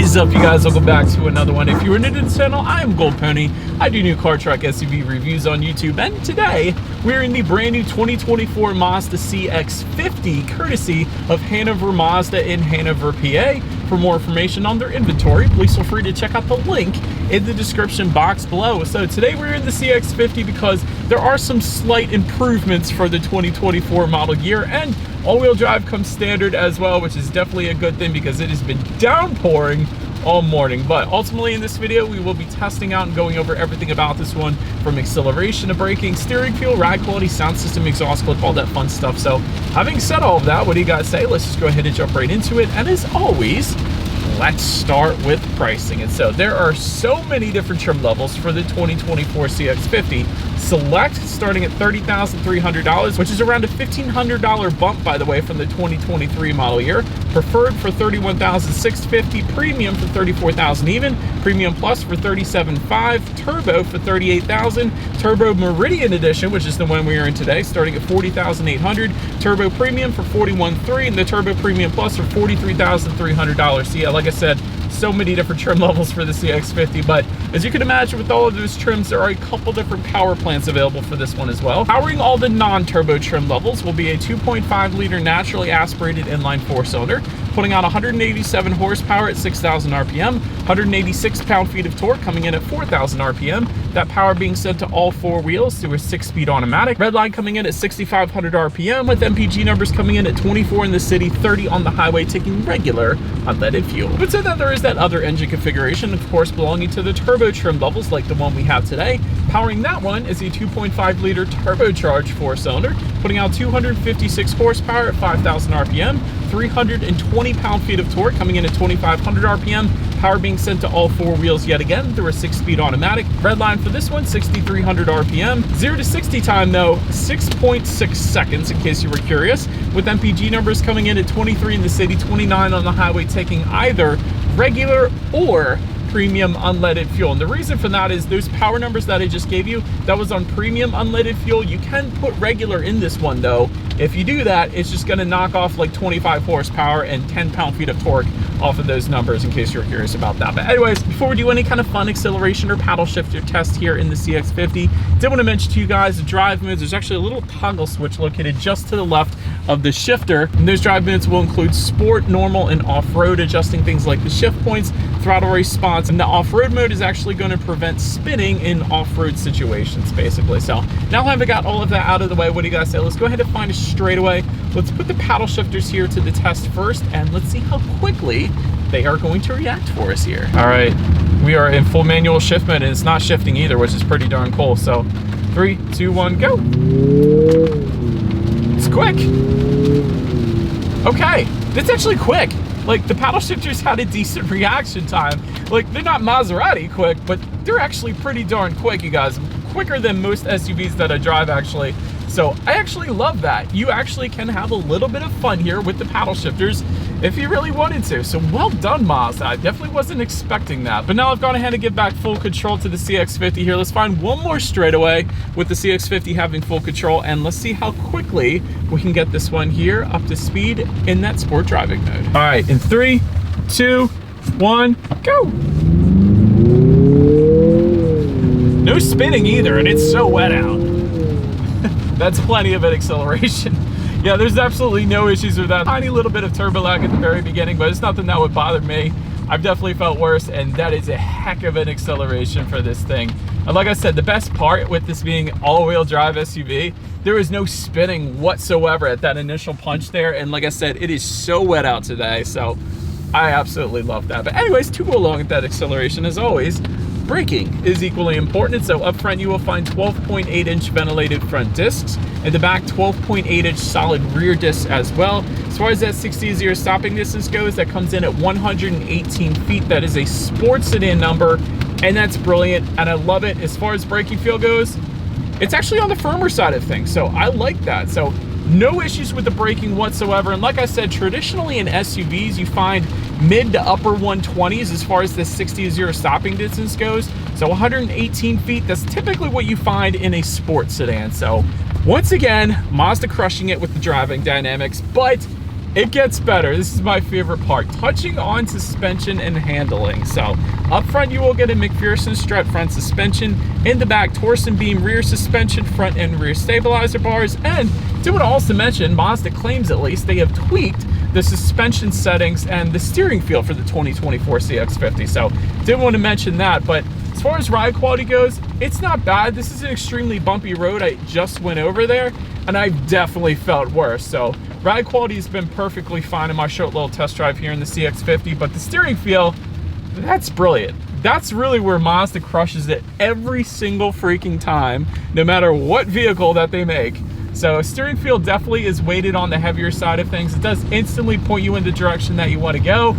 is up, you guys? Welcome back to another one. If you are new to the channel, I am Gold Pony. I do new car, truck, SUV reviews on YouTube, and today we're in the brand new 2024 Mazda CX-50 courtesy of Hanover Mazda in Hanover, PA. For more information on their inventory, please feel free to check out the link in the description box below. So today we're in the CX-50 because there are some slight improvements for the 2024 model year, and all-wheel drive comes standard as well, which is definitely a good thing because it has been downpouring all morning. But ultimately in this video we will be testing out and going over everything about this one, from acceleration to braking, steering feel, ride quality, sound system, exhaust clip, all that fun stuff. So having said all of that, what do you guys say? Let's just go ahead and jump right into it. And as always, let's start with pricing. And so there are so many different trim levels for the 2024 CX-50. Select starting at $30,300, which is around a $1,500 bump, by the way, from the 2023 model year. Preferred for $31,650, Premium for $34,000 even, Premium Plus for $37,500, Turbo for $38,000, Turbo Meridian Edition, which is the one we are in today, starting at $40,800, Turbo Premium for $41,300, and the Turbo Premium Plus for $43,300. So yeah, like I said, so many different trim levels for the CX-50, but as you can imagine, with all of those trims, there are a couple different power plants available for this one as well. Powering all the non-turbo trim levels will be a 2.5 liter naturally aspirated inline four-cylinder, putting out 187 horsepower at 6,000 RPM, 186 pound-feet of torque coming in at 4,000 RPM. That power being sent to all four wheels through a 6-speed automatic. Redline coming in at 6,500 RPM, with MPG numbers coming in at 24 in the city, 30 on the highway, taking regular unleaded fuel. But so then there is that other engine configuration, of course, belonging to the turbo trim levels like the one we have today. Powering that one is a 2.5 liter turbocharged four-cylinder, putting out 256 horsepower at 5,000 RPM, 320 pound-feet of torque coming in at 2,500 RPM, power being sent to all four wheels yet again through a 6-speed automatic. Redline for this one, 6,300 RPM. 0 to 60 time though, 6.6 seconds in case you were curious, with MPG numbers coming in at 23 in the city, 29 on the highway, taking either regular or premium unleaded fuel. And the reason for that is those power numbers that I just gave you, that was on premium unleaded fuel. You can put regular in this one though. If you do that, it's just going to knock off like 25 horsepower and 10 pound-feet of torque off of those numbers, in case you're curious about that. But anyways, before we do any kind of fun acceleration or paddle shifter test here in the CX-50, did want to mention to you guys the drive modes. There's actually a little toggle switch located just to the left of the shifter, and those drive modes will include sport, normal, and off-road, adjusting things like the shift points, throttle response, and the off-road mode is actually going to prevent spinning in off-road situations, basically. So now that I've got all of that out of the way, what do you guys say? Let's go ahead and find a straightaway. Let's put the paddle shifters here to the test first, and let's see how quickly they are going to react for us here. All right, we are in full manual shift mode, and it's not shifting either, which is pretty darn cool. So 3, 2, 1, go. It's quick. Okay, that's actually quick. Like, the paddle shifters had a decent reaction time. Like, they're not Maserati quick, but they're actually pretty darn quick, you guys. Quicker than most SUVs that I drive, actually. So I actually love that. You actually can have a little bit of fun here with the paddle shifters if you really wanted to. So well done, Mazda. I definitely wasn't expecting that. But now I've gone ahead and give back full control to the CX-50 here. Let's find one more straightaway with the CX-50 having full control, and let's see how quickly we can get this one here up to speed in that sport driving mode. All right, in 3, 2, 1, go. No spinning either, and it's so wet out. That's plenty of an acceleration. Yeah, there's absolutely no issues with that. Tiny little bit of turbo lag at the very beginning, but it's nothing that would bother me. I've definitely felt worse, and that is a heck of an acceleration for this thing. And like I said, the best part with this being all-wheel drive SUV, there is no spinning whatsoever at that initial punch there. And like I said, it is so wet out today, so I absolutely love that. But anyways, to go along with that acceleration, as always, braking is equally important. So up front, you will find 12.8-inch ventilated front discs. In the back, 12.8-inch solid rear discs as well. As far as that 60-0 stopping distance goes, that comes in at 118 feet. That is a sports sedan number, and that's brilliant, and I love it. As far as braking feel goes, it's actually on the firmer side of things, so I like that. So no issues with the braking whatsoever. And like I said, traditionally in SUVs, you find mid to upper 120s as far as the 60-0 stopping distance goes. So 118 feet, that's typically what you find in a sports sedan. So once again, Mazda crushing it with the driving dynamics, but it gets better. This is my favorite part. Touching on suspension and handling. So up front, you will get a McPherson strut front suspension. In the back, torsion beam rear suspension, front and rear stabilizer bars. And to also mention, Mazda claims at least they have tweaked the suspension settings and the steering feel for the 2024 CX-50. So didn't want to mention that, but as far as ride quality goes, it's not bad. This is an extremely bumpy road. I just went over there and I've definitely felt worse. So ride quality has been perfectly fine in my short little test drive here in the CX-50, but the steering feel, that's brilliant. That's really where Mazda crushes it every single freaking time, no matter what vehicle that they make. So steering feel definitely is weighted on the heavier side of things. It does instantly point you in the direction that you want to go.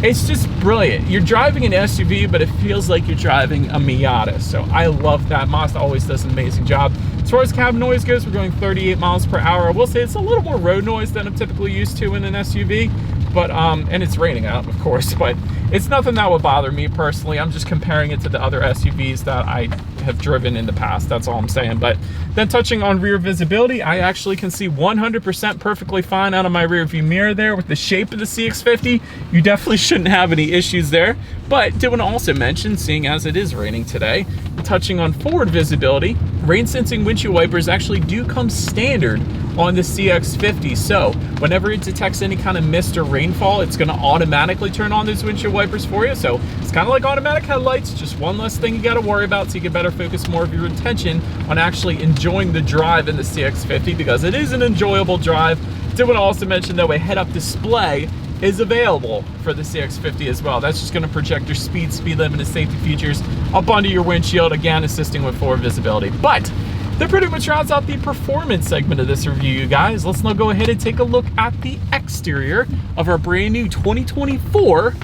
It's just brilliant. You're driving an SUV, but it feels like you're driving a Miata. So I love that. Mazda always does an amazing job. As far as cabin noise goes, we're going 38 miles per hour. I will say it's a little more road noise than I'm typically used to in an SUV, but and it's raining out, of course, but it's nothing that would bother me personally. I'm just comparing it to the other SUVs that I have driven in the past. That's all I'm saying. But then touching on rear visibility, I actually can see 100% perfectly fine out of my rear view mirror there with the shape of the CX-50. You definitely shouldn't have any issues there. But did want to also mention, seeing as it is raining today, touching on forward visibility, rain sensing windshield wipers actually do come standard on the CX-50. So whenever it detects any kind of mist or rainfall, it's going to automatically turn on those windshield wipers for you. So it's kind of like automatic headlights, just one less thing you got to worry about, so you can better focus more of your attention on actually enjoying the drive in the CX-50, because it is an enjoyable drive. Did want to also mention though, a head-up display is available for the CX-50 as well. That's just going to project your speed limit, and safety features up onto your windshield, again assisting with forward visibility. But that pretty much rounds out the performance segment of this review, you guys. Let's now go ahead and take a look at the exterior of our brand new 2024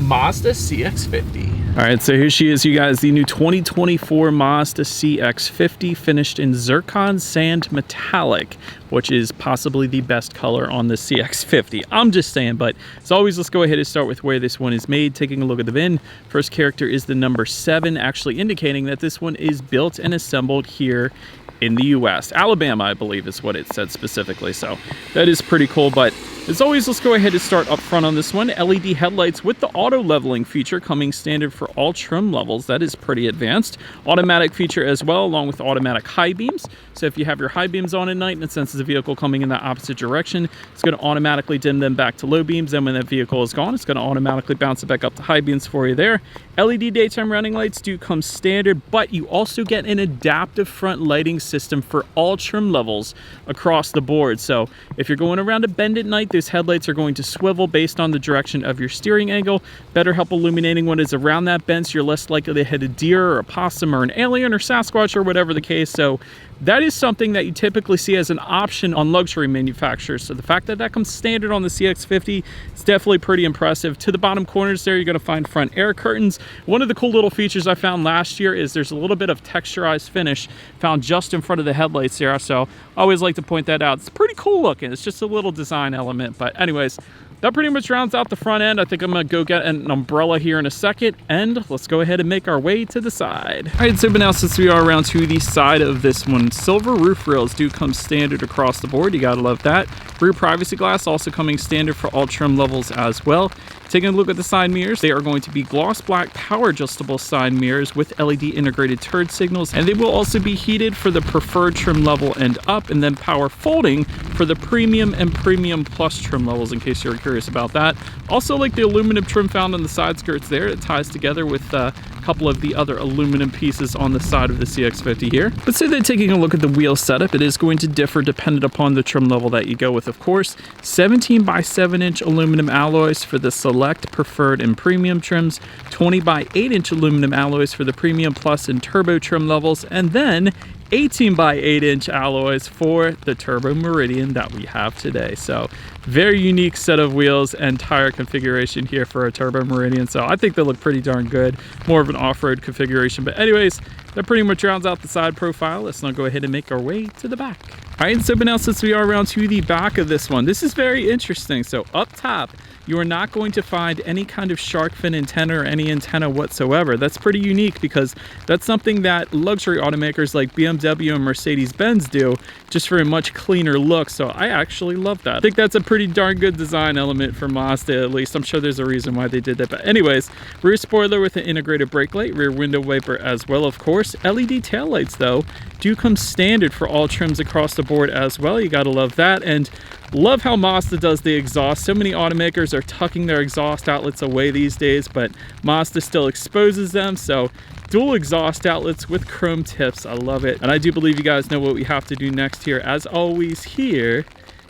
Mazda CX-50. All right, so here she is, you guys, the new 2024 Mazda CX-50, finished in zircon sand metallic, which is possibly the best color on the CX-50. I'm just saying, but as always, let's go ahead and start with where this one is made. Taking a look at the VIN, first character is the number 7, actually indicating that this one is built and assembled here in the US. Alabama, I believe, is what it said specifically, so that is pretty cool. But as always, let's go ahead and start up front on this one. LED headlights with the auto leveling feature coming standard for all trim levels. That is pretty advanced. Automatic feature as well, along with automatic high beams. So if you have your high beams on at night and it senses a vehicle coming in the opposite direction, it's going to automatically dim them back to low beams. And when that vehicle is gone, it's going to automatically bounce it back up to high beams for you there. LED daytime running lights do come standard, but you also get an adaptive front lighting system for all trim levels across the board. So if you're going around a bend at night, those headlights are going to swivel based on the direction of your steering angle, better help illuminating what is around that bend, so you're less likely to hit a deer or a possum or an alien or Sasquatch or whatever the case. So that is something that you typically see as an option on luxury manufacturers. So the fact that that comes standard on the CX-50 is definitely pretty impressive. To the bottom corners there, you're going to find front air curtains. One of the cool little features I found last year is there's a little bit of texturized finish found just in front of the headlights there. So I always like to point that out. It's pretty cool looking. It's just a little design element. But anyways, that pretty much rounds out the front end. I think I'm going to go get an umbrella here in a second, and let's go ahead and make our way to the side. All right, so now since we are around to the side of this one, silver roof rails do come standard across the board. You got to love that. Rear privacy glass also coming standard for all trim levels as well. Taking a look at the side mirrors, they are going to be gloss black power adjustable side mirrors with LED integrated turn signals, and they will also be heated for the preferred trim level and up, and then power folding for the premium and premium plus trim levels, in case you're curious about that. Also, like the aluminum trim found on the side skirts there, it ties together with a couple of the other aluminum pieces on the side of the CX-50 here. But say that taking a look at the wheel setup, it is going to differ dependent upon the trim level that you go with, of course. 17 by 7 inch aluminum alloys for the select, preferred, and premium trims, 20 by 8 inch aluminum alloys for the premium plus and turbo trim levels, and then 18 by 8 inch alloys for the Turbo Meridian that we have today. So very unique set of wheels and tire configuration here for a Turbo Meridian. So I think they look pretty darn good. More of an off-road configuration. But anyways, That pretty much rounds out the side profile. Let's now go ahead and make our way to the back. All right, and so now since we are around to the back of this one, this is very interesting. So up top, you are not going to find any kind of shark fin antenna or any antenna whatsoever. That's pretty unique because that's something that luxury automakers like BMW and Mercedes-Benz do, just for a much cleaner look. So I actually love that. I think that's a pretty darn good design element for Mazda, at least. I'm sure there's a reason why they did that. But anyways, rear spoiler with an integrated brake light, rear window wiper as well, of course. LED taillights, though, do come standard for all trims across the board as well. You gotta love that. And love how Mazda does the exhaust. So many automakers are tucking their exhaust outlets away these days, but Mazda still exposes them. So dual exhaust outlets with chrome tips. I love it. And I do believe you guys know what we have to do next here. As always, here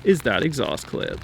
is that exhaust clip.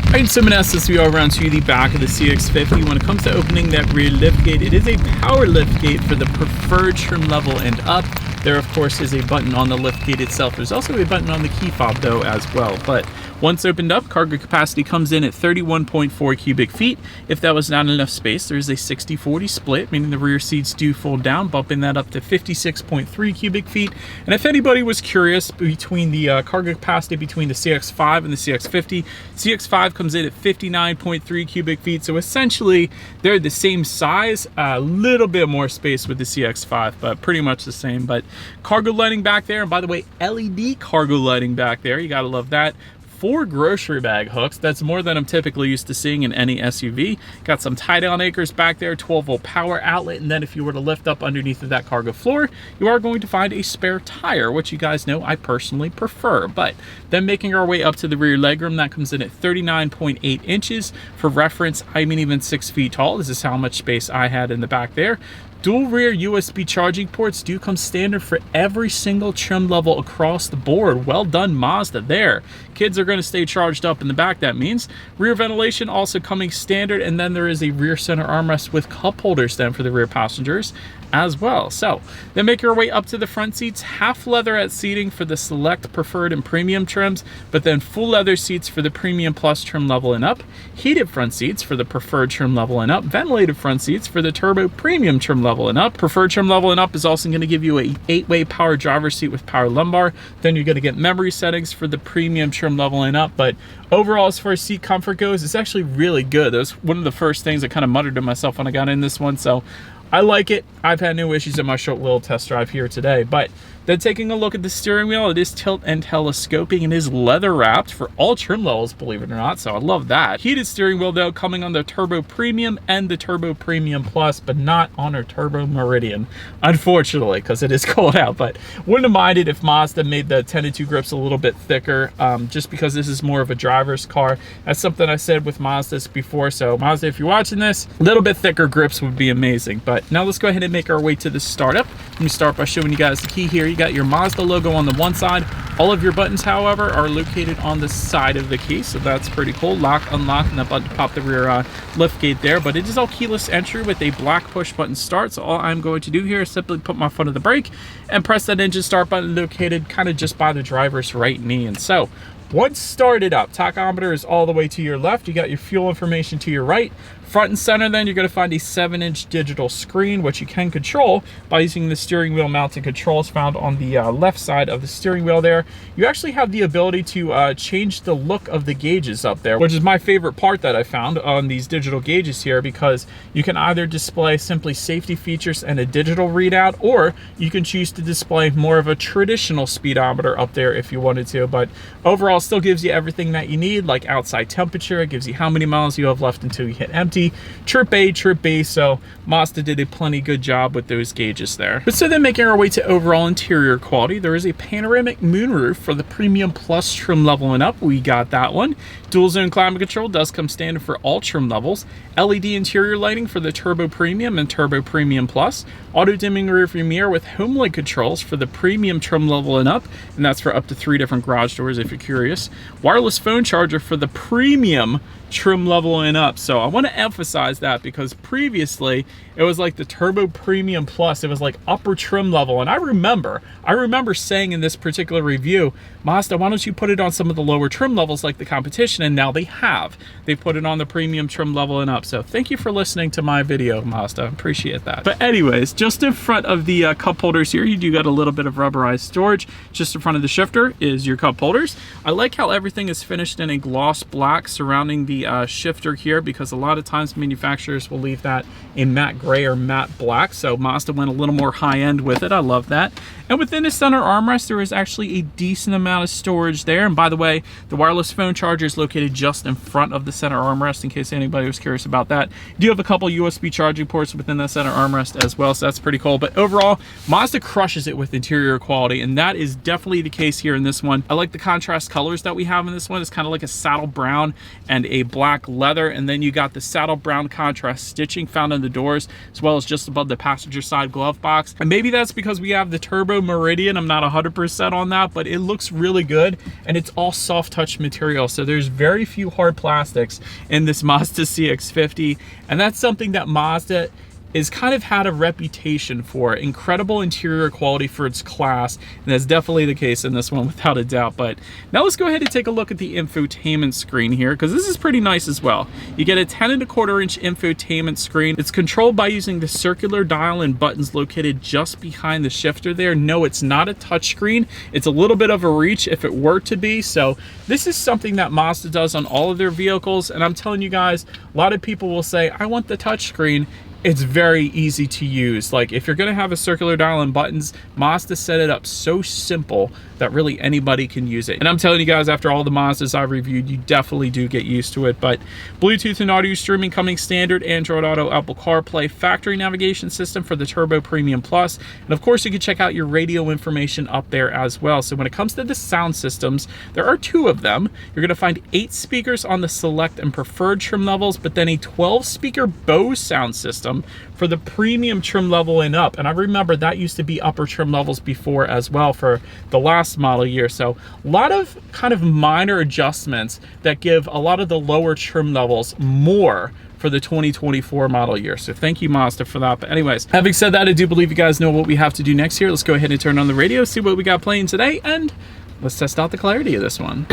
Alright, so in essence, we are around to the back of the CX-50. When it comes to opening that rear liftgate, it is a power liftgate for the preferred trim level and up. There, of course, is a button on the liftgate itself. There's also a button on the key fob, though, as well. But once opened up, cargo capacity comes in at 31.4 cubic feet. If that was not enough space, there's a 60-40 split, meaning the rear seats do fold down, bumping that up to 56.3 cubic feet. And if anybody was curious between the cargo capacity between the CX-5 and the CX-50, CX-5 comes in at 59.3 cubic feet. So essentially, they're the same size, a little bit more space with the CX-5, but pretty much the same. But cargo lighting back there, and by the way, LED cargo lighting back there, you gotta love that. 4 grocery bag hooks. That's more than I'm typically used to seeing in any SUV. Got some tie-down anchors back there, 12-volt power outlet, and then if you were to lift up underneath of that cargo floor, you are going to find a spare tire, which you guys know I personally prefer. But then making our way up to the rear legroom, that comes in at 39.8 inches. For reference, I'm even 6 feet tall. This is how much space I had in the back there. Dual rear USB charging ports do come standard for every single trim level across the board. Well done, Mazda there. Kids are going to stay charged up in the back, that means. Rear ventilation also coming standard, and then there is a rear center armrest with cup holders then for the rear passengers as well. So then make your way up to the front seats. Half leatherette seating for the select, preferred, and premium trims, but then full leather seats for the premium plus trim level and up. Heated front seats for the preferred trim level and up. Ventilated front seats for the turbo premium trim level and up. Preferred trim level and up is also going to give you a 8-way power driver's seat with power lumbar. Then you're going to get memory settings for the premium trim level and up. But overall, as far as seat comfort goes, it's actually really good. That was one of the first things I kind of muttered to myself when I got in this one. So I like it. I've had no issues in my short little test drive here today. But then taking a look at the steering wheel, it is tilt and telescoping and is leather wrapped for all trim levels, believe it or not. So I love that. Heated steering wheel, though, coming on the Turbo Premium and the Turbo Premium Plus, but not on our Turbo Meridian, unfortunately, because it is cold out. But wouldn't have minded if Mazda made the 10-2 grips a little bit thicker, just because this is more of a driver's car. That's something I said with Mazda's before. So Mazda, if you're watching this, a little bit thicker grips would be amazing. But now let's go ahead and make our way to the startup. Let me start by showing you guys the key here. You got your Mazda logo on the one side. All of your buttons, however, are located on the side of the key, so that's pretty cool. Lock, unlock, and that button to pop the rear lift gate there. But it is all keyless entry with a black push button start. So all I'm going to do here is simply put my foot on the brake and press that engine start button located kind of just by the driver's right knee. And so once started up, tachometer is all the way to your left. You got your fuel information to your right. Front and center, then you're going to find a 7-inch digital screen, which you can control by using the steering wheel mounted controls found on the left side of the steering wheel there. You actually have the ability to change the look of the gauges up there, which is my favorite part that I found on these digital gauges here, because you can either display simply safety features and a digital readout, or you can choose to display more of a traditional speedometer up there if you wanted to. But overall, still gives you everything that you need, like outside temperature. It gives you how many miles you have left until you hit empty. Trip A, Trip B, so Mazda did a plenty good job with those gauges there. But so then making our way to overall interior quality, there is a panoramic moonroof for the Premium Plus trim level and up. We got that one. Dual zone climate control does come standard for all trim levels. LED interior lighting for the Turbo Premium and Turbo Premium Plus. Auto dimming rear view mirror with HomeLink controls for the Premium trim level and up, and that's for up to 3 different garage doors if you're curious. Wireless phone charger for the Premium trim level and up. So I want to emphasize that because previously it was like the Turbo Premium Plus, it was like upper trim level. And I remember saying in this particular review, Mazda, why don't you put it on some of the lower trim levels like the competition? And now they have. They put it on the premium trim level and up. So thank you for listening to my video, Mazda. Appreciate that. But anyways, just in front of the cup holders here, you do got a little bit of rubberized storage. Just in front of the shifter is your cup holders. I like how everything is finished in a gloss black surrounding the shifter here, because a lot of times manufacturers will leave that in matte gray or matte black. So Mazda went a little more high end with it. I love that. And within the center armrest, there is actually a decent amount of storage there. And by the way, the wireless phone charger is located just in front of the center armrest, in case anybody was curious about that. You do have a couple USB charging ports within the center armrest as well, so that's pretty cool. But overall, Mazda crushes it with interior quality, and that is definitely the case here in this one. I like the contrast colors that we have in this one. It's kind of like a saddle brown and a black leather, and then you got the saddle brown contrast stitching found on the doors, as well as just above the passenger side glove box. And maybe that's because we have the Turbo Meridian. I'm not 100% on that, but it looks really good, and it's all soft touch material, so there's very few hard plastics in this Mazda CX-50, and that's something that Mazda is kind of had a reputation for. Incredible interior quality for its class, and that's definitely the case in this one without a doubt. But now let's go ahead and take a look at the infotainment screen here, because this is pretty nice as well. You get a 10.25-inch infotainment screen. It's controlled by using the circular dial and buttons located just behind the shifter there. No, it's not a touchscreen. It's a little bit of a reach if it were to be. So this is something that Mazda does on all of their vehicles, and I'm telling you guys, a lot of people will say, I want the touchscreen. It's very easy to use. Like, if you're gonna have a circular dial and buttons, Mazda set it up so simple that really anybody can use it. And I'm telling you guys, after all the Mazdas I've reviewed, you definitely do get used to it. But Bluetooth and audio streaming coming standard, Android Auto, Apple CarPlay, factory navigation system for the Turbo Premium Plus. And of course, you can check out your radio information up there as well. So when it comes to the sound systems, there are 2 of them. You're gonna find 8 speakers on the select and preferred trim levels, but then a 12-speaker Bose sound system for the premium trim level and up. And I remember that used to be upper trim levels before as well for the last model year. So a lot of kind of minor adjustments that give a lot of the lower trim levels more for the 2024 model year. So thank you, Mazda, for that. But anyways, having said that, I do believe you guys know what we have to do next here. Let's go ahead and turn on the radio, see what we got playing today, and let's test out the clarity of this one.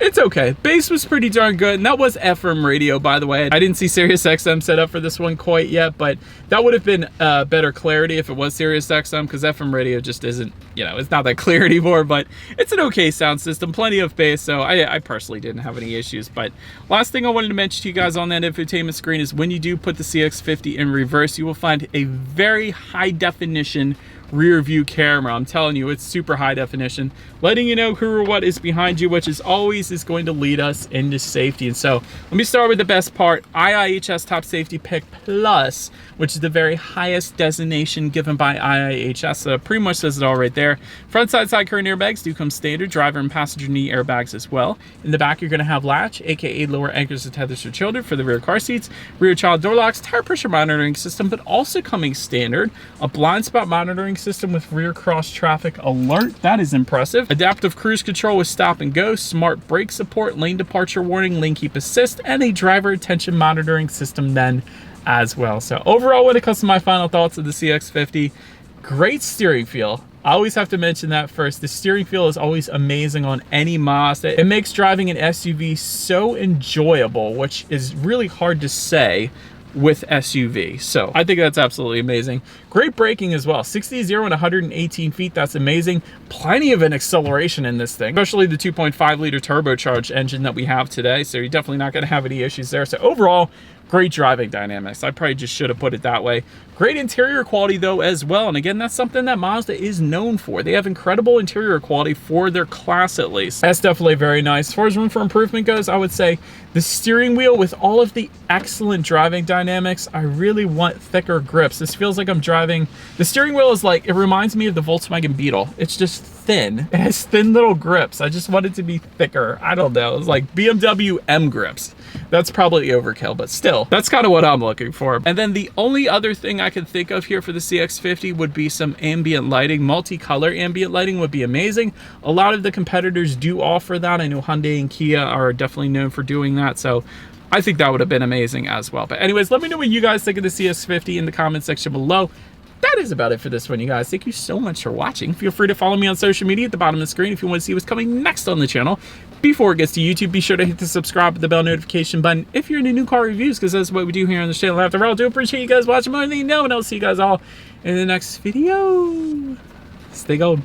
It's okay. Bass was pretty darn good, and that was FM radio, by the way. I didn't see Sirius XM set up for this one quite yet, but that would have been better clarity if it was Sirius XM, because FM radio just isn't, you know, it's not that clear anymore, but it's an okay sound system, plenty of bass, so I personally didn't have any issues. But last thing I wanted to mention to you guys on that infotainment screen is when you do put the CX-50 in reverse, you will find a very high definition rear view camera. I'm telling you, it's super high definition, letting you know who or what is behind you, which is always is going to lead us into safety. And so let me start with the best part, IIHS Top Safety Pick Plus, which is the very highest designation given by IIHS. So it pretty much says it all right there. Front side current airbags do come standard, driver and passenger knee airbags as well. In the back, you're going to have latch, aka lower anchors and tethers for children for the rear car seats, rear child door locks, tire pressure monitoring system, but also coming standard, a blind spot monitoring system with rear cross traffic alert. That is impressive. Adaptive cruise control with stop and go, smart brake support, lane departure warning, lane keep assist, and a driver attention monitoring system then as well. So overall, when it comes to my final thoughts of the CX-50, great steering feel. I always have to mention that first. The steering feel is always amazing on any Mazda. It makes driving an SUV so enjoyable, which is really hard to say with SUV. So I think that's absolutely amazing. Great braking as well. 60 to 0 and 118 feet. That's amazing. Plenty of an acceleration in this thing, especially the 2.5 liter turbocharged engine that we have today. So you're definitely not going to have any issues there. So overall, great driving dynamics. I probably just should have put it that way. Great interior quality though as well. And again, that's something that Mazda is known for. They have incredible interior quality for their class at least. That's definitely very nice. As far as room for improvement goes, I would say the steering wheel with all of the excellent driving dynamics, I really want thicker grips. This feels like I'm driving, the steering wheel is like, it reminds me of the Volkswagen Beetle. It's just thin. It has thin little grips. I just want it to be thicker. I don't know. It's like BMW M grips. That's probably overkill, but still, that's kind of what I'm looking for. And then the only other thing I can think of here for the CX-50 would be some ambient lighting. Multicolor ambient lighting would be amazing. A lot of the competitors do offer that. I know Hyundai and Kia are definitely known for doing that. So I think that would have been amazing as well. But anyways, let me know what you guys think of the CX-50 in the comment section below. That is about it for this one, you guys. Thank you so much for watching. Feel free to follow me on social media at the bottom of the screen if you want to see what's coming next on the channel. Before it gets to YouTube, be sure to hit the subscribe and the bell notification button if you're into new car reviews, because that's what we do here on the channel. After all, I do appreciate you guys watching more than you know, and I'll see you guys all in the next video. Stay gold.